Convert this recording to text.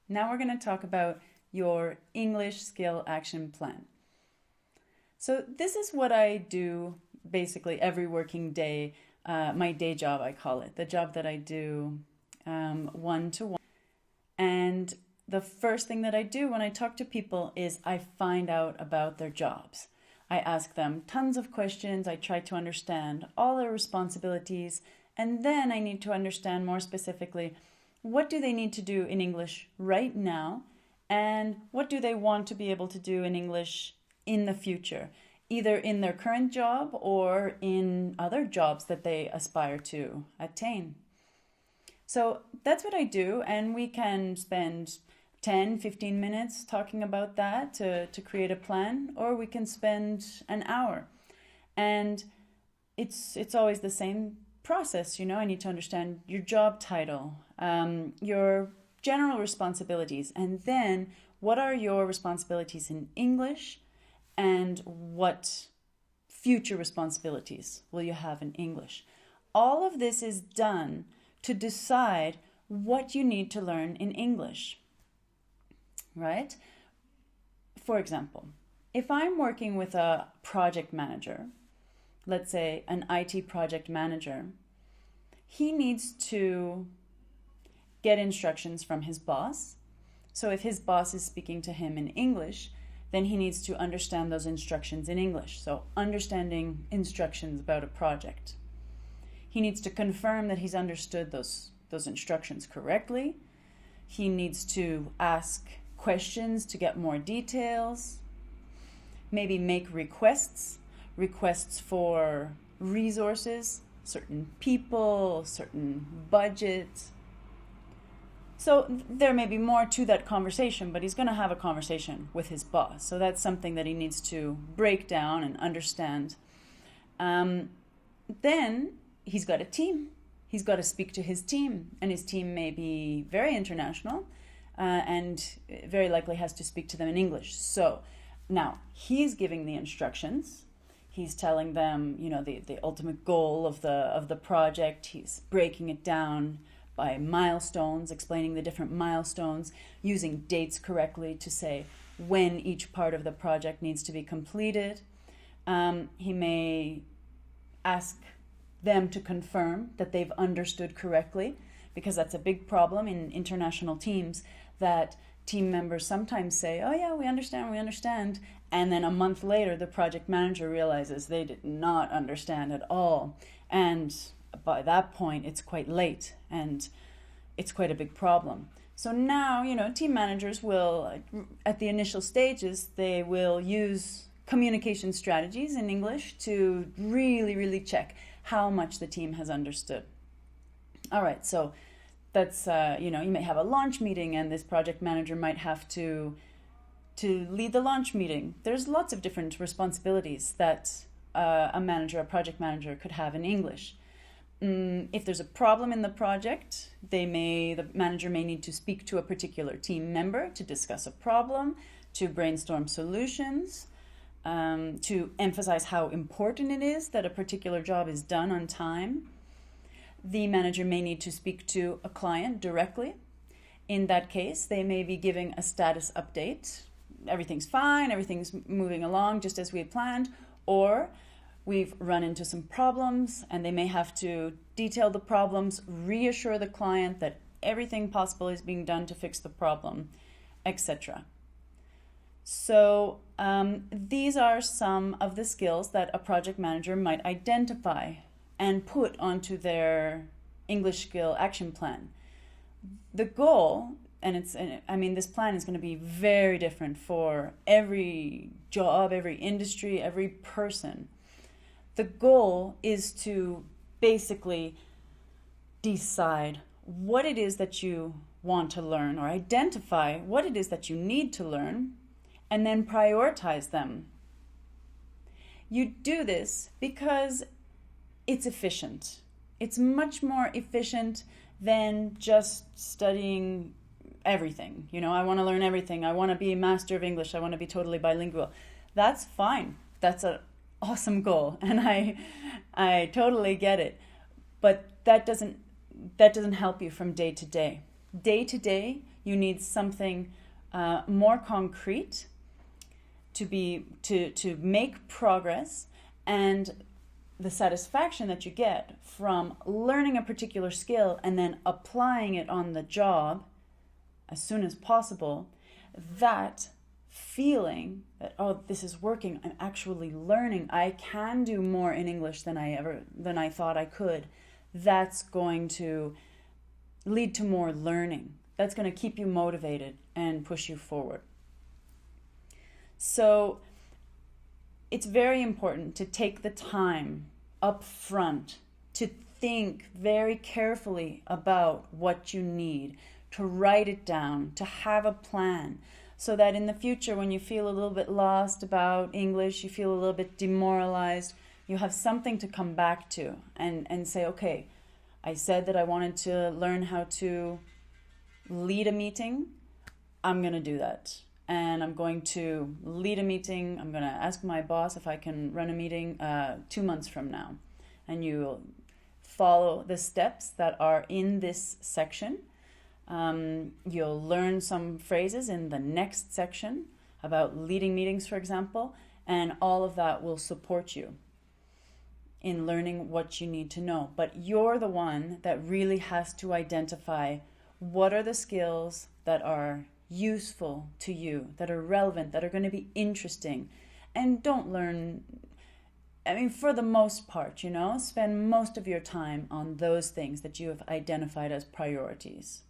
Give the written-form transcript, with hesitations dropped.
Now we're going to talk about your English skill action plan. So this is what I do basically every working day, my day job, I call it, the job that I do one-to-one. And the first thing that I do when I talk to people is I find out about their jobs. I ask them tons of questions. I try to understand all their responsibilities. And then I need to understand more specifically, what do they need to do in English right now? And what do they want to be able to do in English in the future, either in their current job or in other jobs that they aspire to attain? So that's what I do, and we can spend 10, 15 minutes talking about that to create a plan, or we can spend an hour. And it's always the same process. I need to understand your job title, your general responsibilities, and then what are your responsibilities in English, and what future responsibilities will you have in English. All of this is done to decide what you need to learn in English, right? For example, if I'm working with a project manager, let's say an IT project manager, he needs to get instructions from his boss. So if his boss is speaking to him in English, then he needs to understand those instructions in English. So understanding instructions about a project. He needs to confirm that he's understood those instructions correctly. He needs to ask questions to get more details. Maybe make requests for resources, certain people, certain budgets. So there may be more to that conversation, but he's going to have a conversation with his boss. So that's something that he needs to break down and understand. Then he's got a team. He's got to speak to his team, and his team may be very international and very likely has to speak to them in English. So now he's giving the instructions. He's telling them, the ultimate goal of the project. He's breaking it down by milestones, explaining the different milestones, using dates correctly to say when each part of the project needs to be completed. He may ask them to confirm that they've understood correctly, because that's a big problem in international teams, that team members sometimes say, oh yeah, we understand, and then a month later the project manager realizes they did not understand at all, and by that point it's quite late and it's quite a big problem. So now, team managers will, at the initial stages, they will use communication strategies in English to really, really check how much the team has understood. All right, so that's, you may have a launch meeting, and this project manager might have to lead the launch meeting. There's lots of different responsibilities that a project manager could have in English. If there's a problem in the project, the manager may need to speak to a particular team member to discuss a problem, to brainstorm solutions, to emphasize how important it is that a particular job is done on time. The manager may need to speak to a client directly. In that case, they may be giving a status update. Everything's fine, everything's moving along just as we had planned, or we've run into some problems, and they may have to detail the problems, reassure the client that everything possible is being done to fix the problem, etc. So these are some of the skills that a project manager might identify and put onto their English skill action plan. The goal, this plan is going to be very different for every job, every industry, every person. The goal is to basically decide what it is that you want to learn, or identify what it is that you need to learn, and then prioritize them. You do this because it's efficient. It's much more efficient than just studying everything. I want to learn everything. I want to be a master of English. I want to be totally bilingual. That's fine. That's an awesome goal, and I totally get it. But that doesn't help you from day to day. Day to day, you need something more concrete to make progress, and the satisfaction that you get from learning a particular skill and then applying it on the job as soon as possible, that feeling that, oh, this is working, I'm actually learning, I can do more in English than I thought I could, that's going to lead to more learning. That's going to keep you motivated and push you forward. So it's very important to take the time up front to think very carefully about what you need, to write it down, to have a plan, so that in the future, when you feel a little bit lost about English, you feel a little bit demoralized, you have something to come back to and say, okay, I said that I wanted to learn how to lead a meeting. I'm going to do that. And I'm going to lead a meeting. I'm going to ask my boss if I can run a meeting 2 months from now. And you follow the steps that are in this section. You'll learn some phrases in the next section about leading meetings, for example, and all of that will support you in learning what you need to know. But you're the one that really has to identify what are the skills that are useful to you, that are relevant, that are going to be interesting. And don't learn, for the most part, spend most of your time on those things that you have identified as priorities.